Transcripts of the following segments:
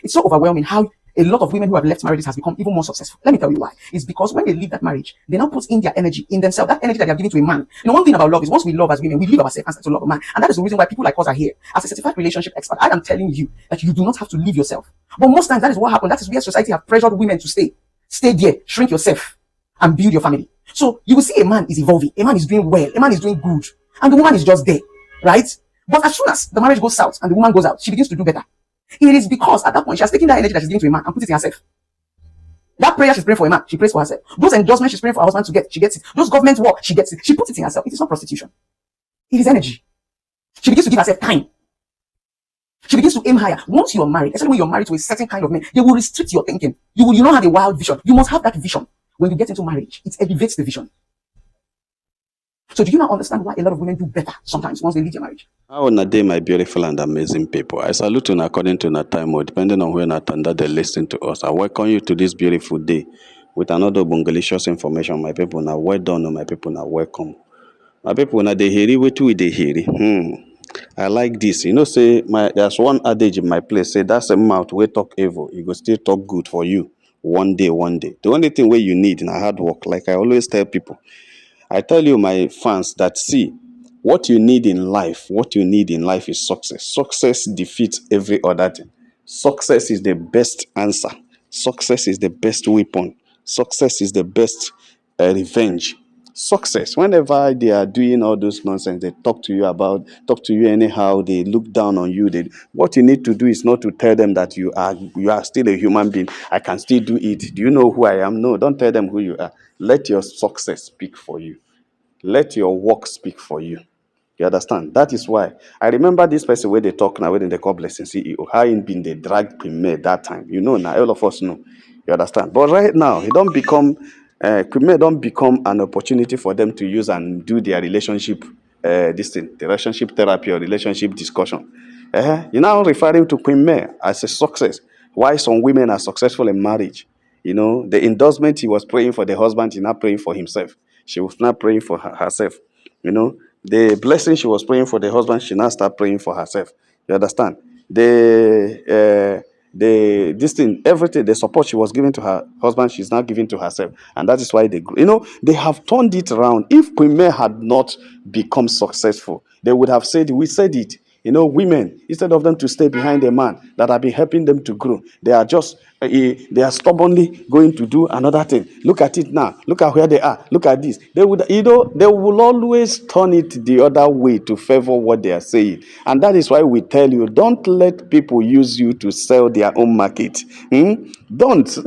It's so overwhelming how a lot of women who have left marriages has become even more successful. Let me tell you why. It's because when they leave that marriage, they now put in their energy in themselves, that energy that they have given to a man. One thing about love is once we love as women, we leave ourselves and start to love a man. And that is the reason why people like us are here. As a certified relationship expert, I am telling you that you do not have to leave yourself. But most times that is what happens. That is where society have pressured women to stay. Stay there, shrink yourself, and build your family. So you will see a man is evolving, a man is doing well, a man is doing good, and the woman is just there, right? But as soon as the marriage goes south and the woman goes out, she begins to do better. It is because at that point she has taken that energy that she's giving to a man and put it in herself. That prayer she's praying for a man, she prays for herself. Those endorsements she's praying for her husband to get, she gets it. Those government work, she gets it. She puts it in herself. It is not prostitution. It is energy. She begins to give herself time. She begins to aim higher. Once you're married, especially when you're married to a certain kind of man, they will restrict your thinking. You don't have a wild vision. You must have that vision. When you get into marriage, it elevates the vision. So do you now understand why a lot of women do better sometimes once they leave their marriage? How on a day, my beautiful and amazing people. I salute you according to your time or depending on when that they listen to us. I welcome you to this beautiful day with another bungalicious information. My people now well done, my people now welcome. My people now they hear it, we they hear it. I like this. Say there's one adage in my place, say that's a mouth we talk evil, you go still talk good for you. One day. The only thing where you need in a hard work, like I always tell people. I tell you, my fans, that see, what you need in life is success. Success defeats every other thing. Success is the best answer. Success is the best weapon. Success is the best revenge. Success, whenever they are doing all those nonsense, they talk to you anyhow, they look down on you. What you need to do is not to tell them that you are still a human being. I can still do it. Do you know who I am? No, don't tell them who you are. Let your success speak for you. Let your work speak for you. You understand? That is why I remember this person where they talk now, when they call Blessing CEO, how he been the drag premier that time. Now, all of us know. You understand? But right now, he don't become premier don't become an opportunity for them to use and do their relationship the relationship therapy or relationship discussion. You're now referring to Queen May as a success. Why some women are successful in marriage? The endorsement he was praying for the husband, he's not praying for himself. She was not praying for herself. The blessing she was praying for the husband, she now start praying for herself. You understand? Everything, the support she was giving to her husband, she's now giving to herself. And that is why they have turned it around. If Queen May had not become successful, they would have said, we said it. Women, instead of them to stay behind a man that have been helping them to grow, they are stubbornly going to do another thing. Look at it now. Look at where they are. Look at this. They will always turn it the other way to favor what they are saying. And that is why we tell you, don't let people use you to sell their own market. Don't.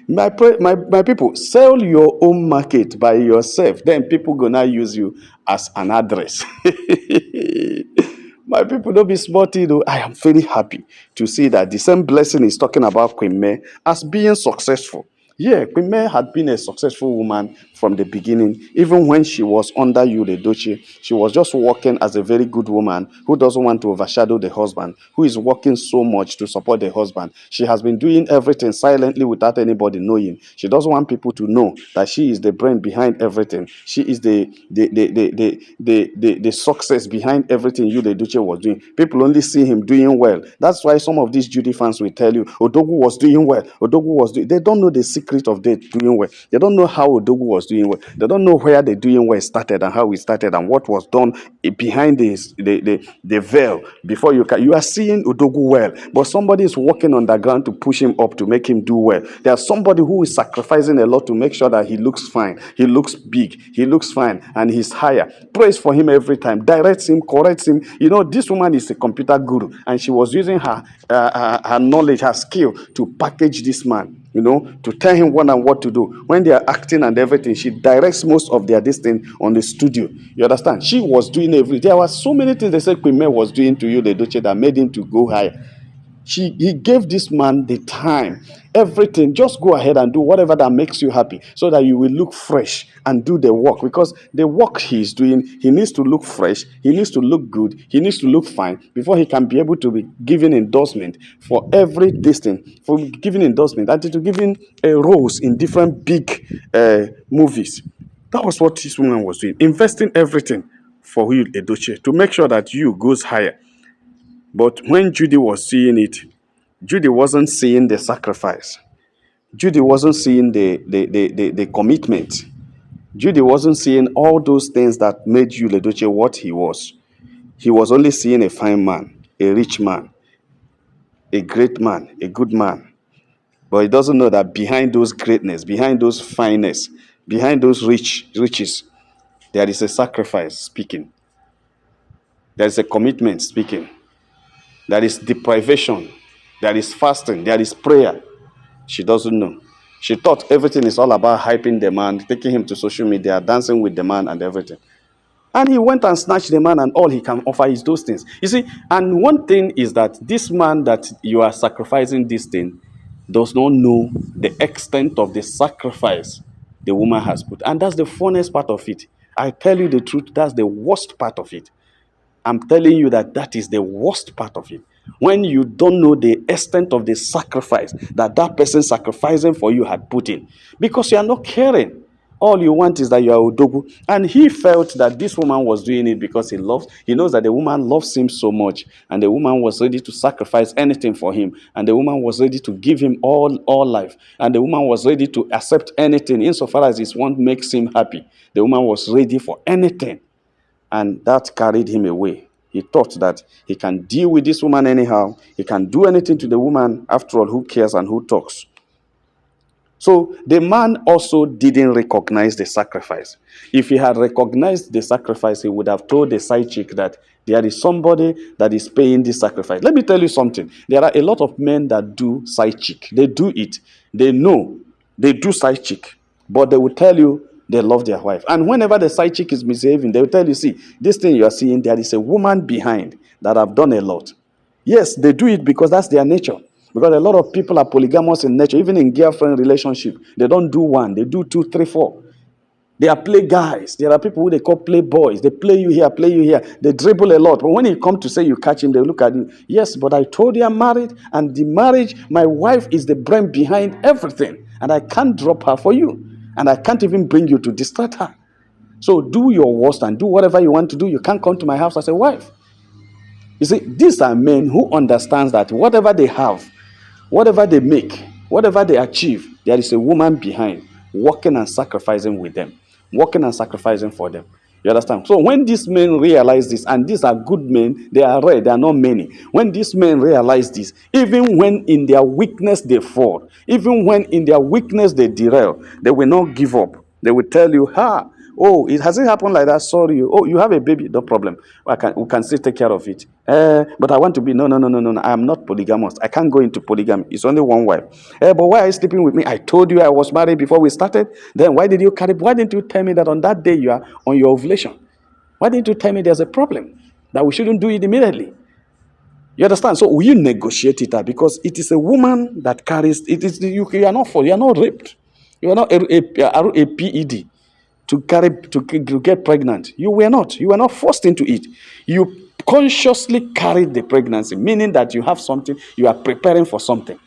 my people, sell your own market by yourself. Then people gonna use you as an address. My people, don't be smarty though. I am very happy to see that the same blessing is talking about Queen May as being successful. Yeah, Queen May had been a successful woman from the beginning. Even when she was under Yuledoche, she was just working as a very good woman who doesn't want to overshadow the husband, who is working so much to support the husband. She has been doing everything silently without anybody knowing. She doesn't want people to know that she is the brain behind everything. She is the success behind everything Yuledoche was doing. People only see him doing well. That's why some of these Judy fans will tell you, Odogwu was doing well. They don't know the secret of them doing well. They don't know how Odogwu was doing well. They don't know where the doing well started and how it started and what was done behind the veil before you are seeing Odogwu well, but somebody is working on the ground to push him up to make him do well. There's somebody who is sacrificing a lot to make sure that he looks fine, he looks big, he looks fine, and he's higher. Praise for him every time, directs him, corrects him. This woman is a computer guru, and she was using her knowledge, her skill to package this man. To tell him what to do. When they are acting and everything, she directs most of their destiny on the studio. You understand? She was doing everything. There were so many things they said Queen May was doing to you, the Duce, that made him to go higher. He gave this man the time, everything. Just go ahead and do whatever that makes you happy so that you will look fresh and do the work. Because the work he's doing, he needs to look fresh, he needs to look good, he needs to look fine before he can be able to be given endorsement for every distance, for giving endorsement and to giving roles in different big movies. That was what this woman was doing, investing everything for you, Edochie, to make sure that you goes higher. But when Judy was seeing it, Judy wasn't seeing the sacrifice. Judy wasn't seeing the commitment. Judy wasn't seeing all those things that made Yul Edochie what he was. He was only seeing a fine man, a rich man, a great man, a good man. But he doesn't know that behind those greatness, behind those fineness, behind those riches, there is a sacrifice speaking. There is a commitment speaking. There is deprivation. There is fasting. There is prayer. She doesn't know. She thought everything is all about hyping the man, taking him to social media, dancing with the man and everything. And he went and snatched the man, and all he can offer is those things. You see, and one thing is that this man that you are sacrificing this thing does not know the extent of the sacrifice the woman has put. And that's the funnest part of it. I tell you the truth, that's the worst part of it. I'm telling you that that is the worst part of it. When you don't know the extent of the sacrifice that that person sacrificing for you had put in, because you are not caring. All you want is that you are Odogu. And he felt that this woman was doing it because he knows that the woman loves him so much, and the woman was ready to sacrifice anything for him, and the woman was ready to give him all life, and the woman was ready to accept anything insofar as his want makes him happy. The woman was ready for anything. And that carried him away. He thought that he can deal with this woman anyhow. He can do anything to the woman. After all, who cares and who talks? So the man also didn't recognize the sacrifice. If he had recognized the sacrifice, he would have told the side chick that there is somebody that is paying this sacrifice. Let me tell you something. There are a lot of men that do side chick. They do it. They know they do side chick. But they will tell you they love their wife. And whenever the side chick is misbehaving, they will tell you, see, this thing you are seeing, there is a woman behind that have done a lot. Yes, they do it because that's their nature. Because a lot of people are polygamous in nature, even in girlfriend relationship. They don't do one, they do two, three, four. They are play guys. There are people who they call play boys. They play you here, play you here. They dribble a lot. But when you come to say you catch him, they look at you. Yes, but I told you I'm married, and the marriage, my wife is the brain behind everything. And I can't drop her for you. And I can't even bring you to distract her. So do your worst and do whatever you want to do. You can't come to my house as a wife. You see, these are men who understand that whatever they have, whatever they make, whatever they achieve, there is a woman behind working and sacrificing with them, working and sacrificing for them. You understand? So when these men realize this, and these are good men, they are rare, they are not many. When these men realize this, even when in their weakness they fall, even when in their weakness they derail, they will not give up. They will tell you, oh, it hasn't happened like that. Sorry. Oh, you have a baby. No problem. We can still take care of it. But I want to be, no. I am not polygamous. I can't go into polygamy. It's only one wife. But why are you sleeping with me? I told you I was married before we started. Then why didn't you tell me that on that day you are on your ovulation? Why didn't you tell me there's a problem? That we shouldn't do it immediately? You understand? So will you negotiate it out? Because it is a woman that carries, you are not for, you are not raped. You are not a PED to get pregnant. You were not forced into it. You consciously carried the pregnancy, meaning that you have something, you are preparing for something.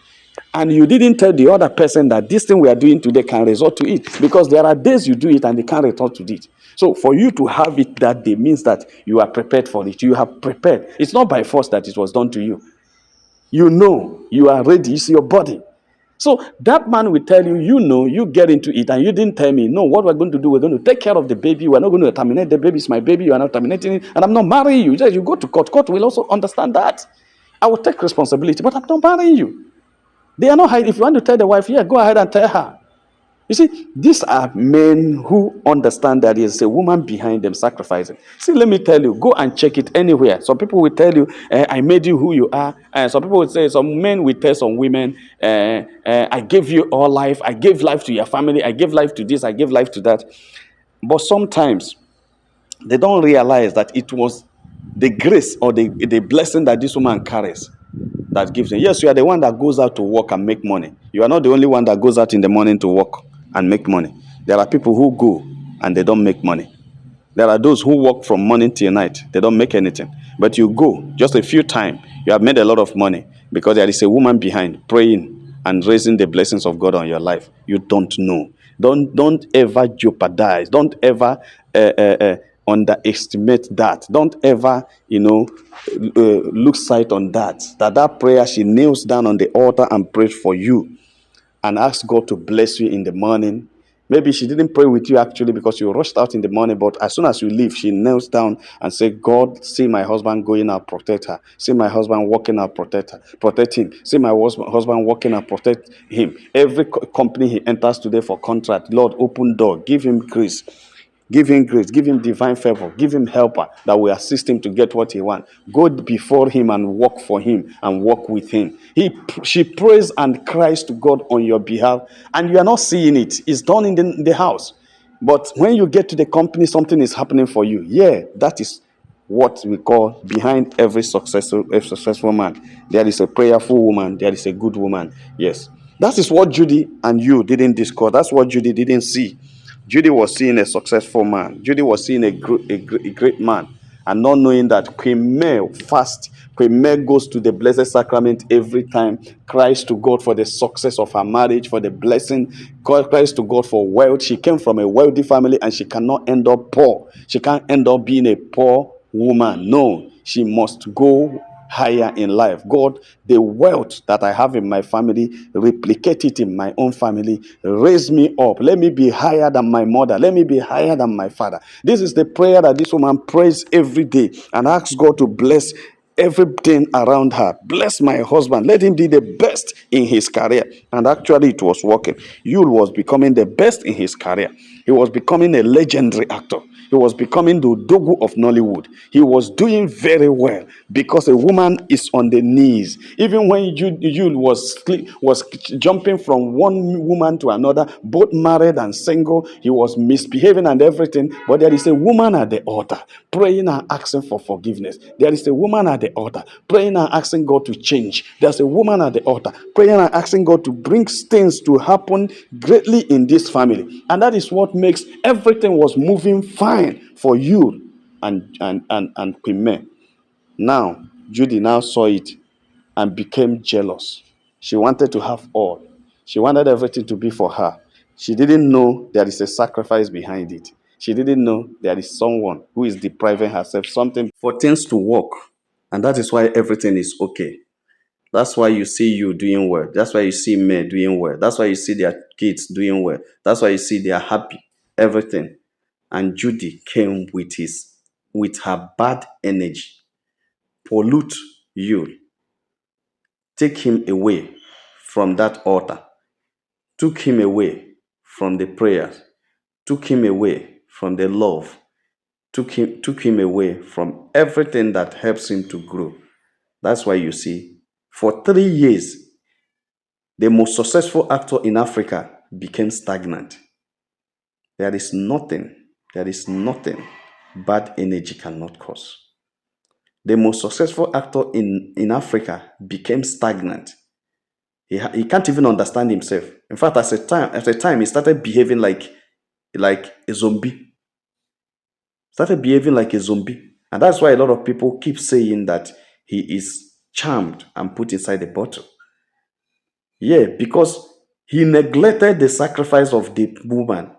And you didn't tell the other person that this thing we are doing today can result to it, because there are days you do it and they can't result to it. So for you to have it that day means that you are prepared for it. You have prepared. It's not by force that it was done to you. You know, you are ready. It's your body. So that man will tell you, you get into it, and you didn't tell me, no, what we're going to do, we're going to take care of the baby. We're not going to terminate the baby. It's my baby. You are not terminating it, and I'm not marrying you. You go to court. Court will also understand that. I will take responsibility, but I'm not marrying you. They are not hiding. If you want to tell the wife, yeah, go ahead and tell her. You see, these are men who understand that there's a woman behind them sacrificing. See, let me tell you, go and check it anywhere. Some people will tell you, I made you who you are. Some people will say, some men will tell some women, I gave you all life. I gave life to your family. I gave life to this. I gave life to that. But sometimes they don't realize that it was the grace or the blessing that this woman carries that gives them. Yes, you are the one that goes out to work and make money. You are not the only one that goes out in the morning to work and make money. There are people who go and they don't make money. There are those who work from morning till night. They don't make anything. But you go just a few times, you have made a lot of money because there is a woman behind praying and raising the blessings of God on your life. You don't know. Don't ever jeopardize. Don't ever underestimate that. Don't ever, lose sight on that prayer she kneels down on the altar and prays for you and ask God to bless you in the morning. Maybe she didn't pray with you actually because you rushed out in the morning, but as soon as you leave, she kneels down and said, God, see my husband going out, protect her. See my husband walking out, protect her, protect him. See my husband walking out, protect him. Every company he enters today for contract, Lord, open door, give him grace. Give him grace, give him divine favor, give him helper that will assist him to get what he wants. Go before him and work for him and work with him. She prays and cries to God on your behalf, and you are not seeing it. It's done in the house. But when you get to the company, something is happening for you. Yeah, that is what we call behind every successful man. There is a prayerful woman, there is a good woman. Yes. That is what Judy and you didn't discuss. That's what Judy didn't see. Judy was seeing a successful man. Judy was seeing a great man, and not knowing that Queen May fast. Queen May goes to the Blessed Sacrament every time, cries to God for the success of her marriage, for the blessing, cries to God for wealth. She came from a wealthy family and she cannot end up poor. She can't end up being a poor woman. No, she must go higher in life. God, the wealth that I have in my family, replicate it in my own family. Raise me up. Let me be higher than my mother. Let me be higher than my father. This is the prayer that this woman prays every day and asks God to bless everything around her. Bless my husband. Let him be the best in his career. And actually, it was working. Yul was becoming the best in his career. He was becoming a legendary actor. He was becoming the Dogu of Nollywood. He was doing very well because a woman is on the knees. Even when Yul was jumping from one woman to another, both married and single, he was misbehaving and everything. But there is a woman at the altar praying and asking for forgiveness. There is a woman at the altar praying and asking God to change. There's a woman at the altar praying and asking God to bring things to happen greatly in this family. And that is what makes everything was moving fine for you and Queen May. Now, Judy now saw it and became jealous. She wanted to have all. She wanted everything to be for her. She didn't know there is a sacrifice behind it. She didn't know there is someone who is depriving herself something for things to work. And that is why everything is okay. That's why you see you doing well. That's why you see men doing well. That's why you see their kids doing well. That's why you see they are happy. Everything. And Judy came with her bad energy, pollute you, take him away from that altar, took him away from the prayers, took him away from the love, took him away from everything that helps him to grow. That's why you see, for 3 years, the most successful actor in Africa became stagnant. There is nothing bad energy cannot cause. The most successful actor in Africa became stagnant. He can't even understand himself. In fact, at a time, he started behaving like a zombie. Started behaving like a zombie. And that's why a lot of people keep saying that he is charmed and put inside a bottle. Yeah, because he neglected the sacrifice of the woman.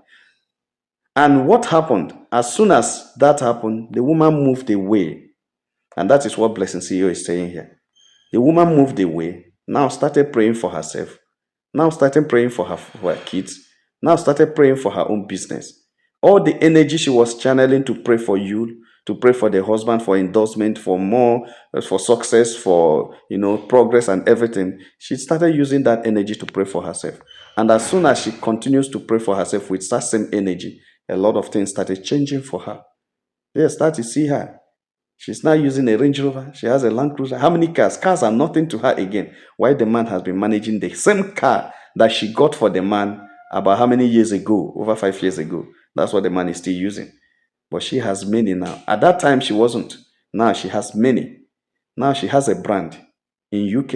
And what happened? As soon as that happened, the woman moved away. And that is what Blessing CEO is saying here. The woman moved away, now started praying for herself, now started praying for her kids, now started praying for her own business. All the energy she was channeling to pray for you, to pray for the husband, for endorsement, for more, for success, for progress and everything, she started using that energy to pray for herself. And as soon as she continues to pray for herself with that same energy, a lot of things started changing for her. Yes, start to see her. She's now using a Range Rover. She has a Land Cruiser. How many cars? Cars are nothing to her again. Why the man has been managing the same car that she got for the man about how many years ago? Over 5 years ago. That's what the man is still using. But she has many now. At that time, she wasn't. Now she has many. Now she has a brand in UK,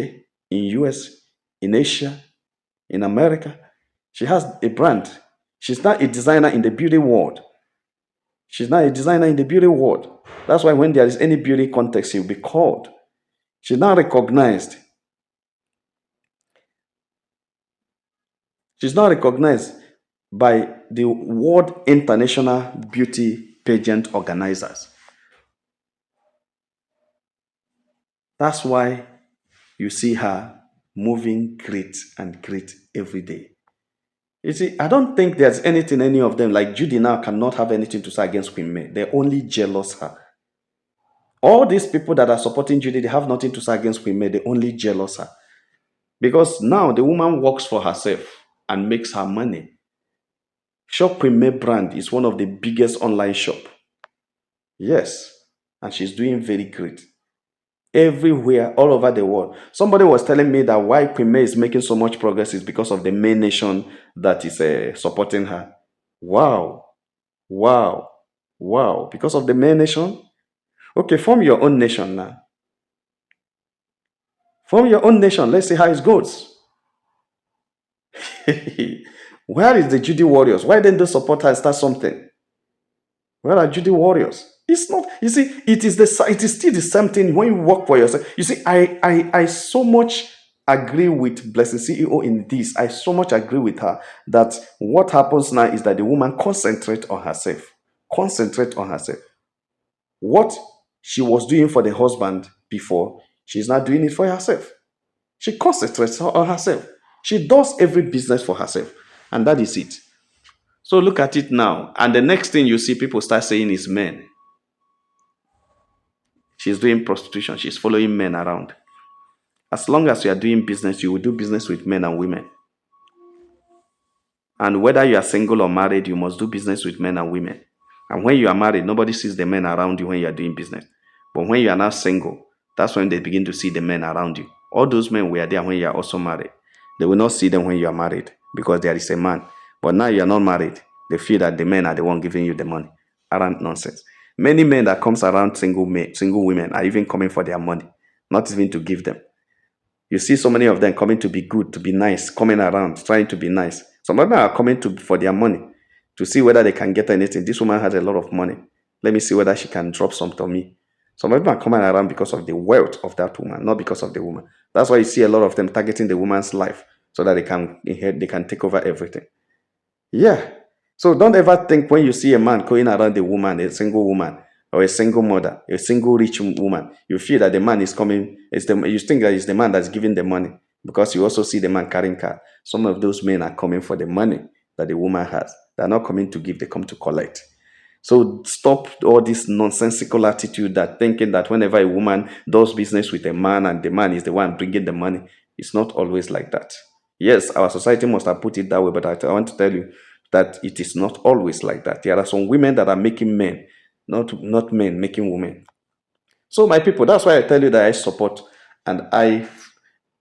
in US, in Asia, in America. She has a brand. She's not a designer in the beauty world. She's not a designer in the beauty world. That's why when there is any beauty contest, she'll be called. She's now recognized. She's now recognized by the World International Beauty pageant organizers. That's why you see her moving great and great every day. You see, I don't think there's anything any of them, like Judy now cannot have anything to say against Queen May. They only jealous her. All these people that are supporting Judy, they have nothing to say against Queen May. They only jealous her. Because now the woman works for herself and makes her money. Shop Queen May brand is one of the biggest online shop. Yes. And she's doing very great. Everywhere, all over the world. Somebody was telling me that why Queen May is making so much progress is because of the main nation that is supporting her. Wow. Wow. Wow. Because of the main nation? Okay, form your own nation now. Form your own nation. Let's see how it goes. Where is the Judy Warriors? Why didn't they support her and start something? Where are Judy Warriors? It's not, you see, it is still the same thing when you work for yourself. You see, I so much agree with Blessing CEO in this. I so much agree with her that what happens now is that the woman concentrate on herself. Concentrate on herself. What she was doing for the husband before, she's not doing it for herself. She concentrates on herself. She does every business for herself. And that is it. So look at it now. And the next thing you see people start saying is men. She's doing prostitution. She's following men around. As long as you are doing business, you will do business with men and women. And whether you are single or married, you must do business with men and women. And when you are married, nobody sees the men around you when you are doing business. But when you are now single, that's when they begin to see the men around you. All those men were there when you are also married. They will not see them when you are married because there is a man. But now you are not married. They feel that the men are the one giving you the money. Around nonsense. Many men that comes around single women are even coming for their money, not even to give them. You see so many of them coming to be good, to be nice, coming around, trying to be nice. Some of them are coming for their money, to see whether they can get anything. This woman has a lot of money. Let me see whether she can drop some to me. Some of them are coming around because of the wealth of that woman, not because of the woman. That's why you see a lot of them targeting the woman's life so that they can take over everything. Yeah. So don't ever think when you see a man going around a woman, a single woman, or a single mother, a single rich woman, you feel that the man is coming, you think that it's the man that's giving the money because you also see the man carrying car. Some of those men are coming for the money that the woman has. They're not coming to give, they come to collect. So stop all this nonsensical attitude that thinking that whenever a woman does business with a man and the man is the one bringing the money, it's not always like that. Yes, our society must have put it that way, but I want to tell you that it is not always like that. There are some women that are making men, not men making women. So my people, that's why I tell you that I support and I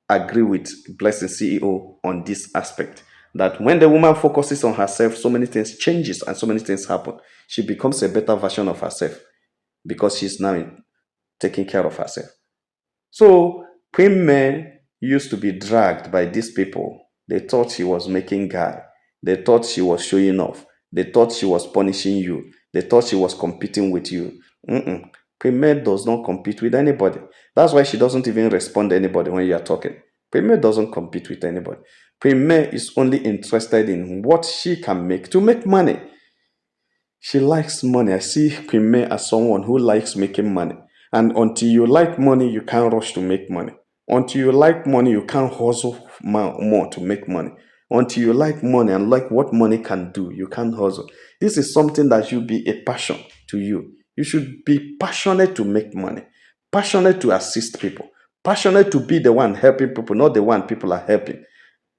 agree with Blessing CEO on this aspect. That when the woman focuses on herself, so many things changes and so many things happen. She becomes a better version of herself because she's now taking care of herself. So Queen May used to be dragged by these people. They thought she was making guy. They thought she was showing off. They thought she was punishing you. They thought she was competing with you. Queen May does not compete with anybody. That's why she doesn't even respond to anybody when you are talking. Queen May doesn't compete with anybody. Queen May is only interested in what she can make to make money. She likes money. I see Queen May as someone who likes making money. And until you like money, you can't rush to make money. Until you like money, you can't hustle more to make money. Until you like money and like what money can do, you can't hustle. This is something that should be a passion to you. You should be passionate to make money, passionate to assist people, passionate to be the one helping people, not the one people are helping.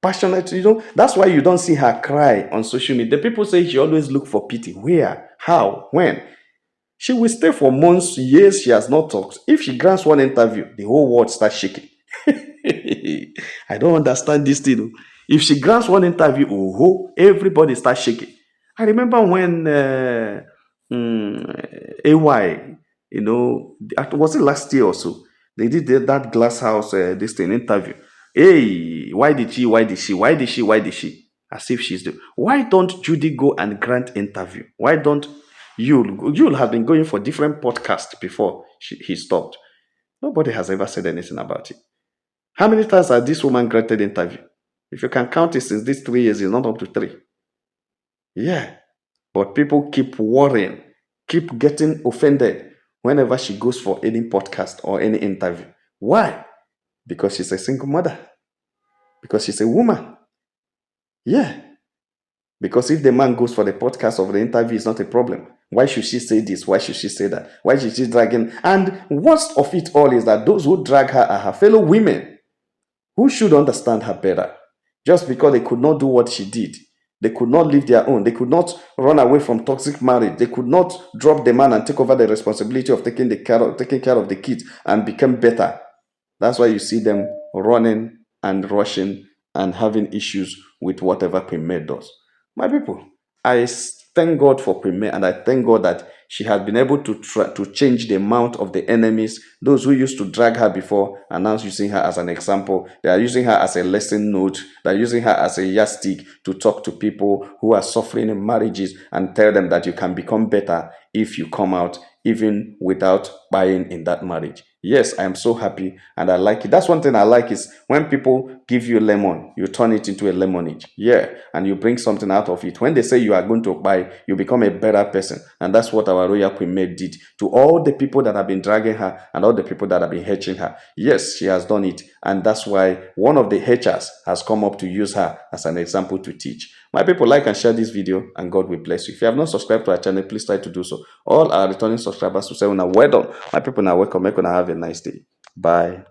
Passionate, that's why you don't see her cry on social media. The people say she always look for pity. Where? How? When? She will stay for months, years, she has not talked. If she grants one interview, the whole world starts shaking. I don't understand this thing. If she grants one interview, everybody starts shaking. I remember when AY, was it last year or so? They did that glass house, this thing interview. Hey, why did she? As if she's the. Why don't Judy go and grant interview? Why don't Yul have been going for different podcasts before he stopped? Nobody has ever said anything about it. How many times has this woman granted interview? If you can count it since these 3 years, it's not up to 3. Yeah. But people keep worrying. keep getting offended whenever she goes for any podcast or any interview. Why? Because she's a single mother. Because she's a woman. Yeah. Because if the man goes for the podcast or the interview, it's not a problem. Why should she say this? Why should she say that? Why should she drag him? And worst of it all is that those who drag her are her fellow women who should understand her better. Just because they could not do what she did, they could not live their own, they could not run away from toxic marriage, they could not drop the man and take over the responsibility of taking care of the kids and become better. That's why you see them running and rushing and having issues with whatever Queen May does. My people, I thank God for Queen May, and I thank God that she has been able to change the amount of the enemies, those who used to drag her before, and now using her as an example. They are using her as a lesson note. They are using her as a yardstick to talk to people who are suffering in marriages and tell them that you can become better if you come out, even without buying in that marriage. Yes, I am so happy and I like it. That's one thing I like, is when people give you lemon, you turn it into a lemonade. Yeah, and you bring something out of it. When they say you are going to buy, you become a better person. And that's what our Royal Queen May did to all the people that have been dragging her and all the people that have been hatching her. Yes, she has done it. And that's why one of the hatchers has come up to use her as an example to teach. My people, like and share this video, and God will bless you. If you have not subscribed to our channel, please try to do so. All our returning subscribers will say, well done. My people, now welcome. Make have a nice day. Bye.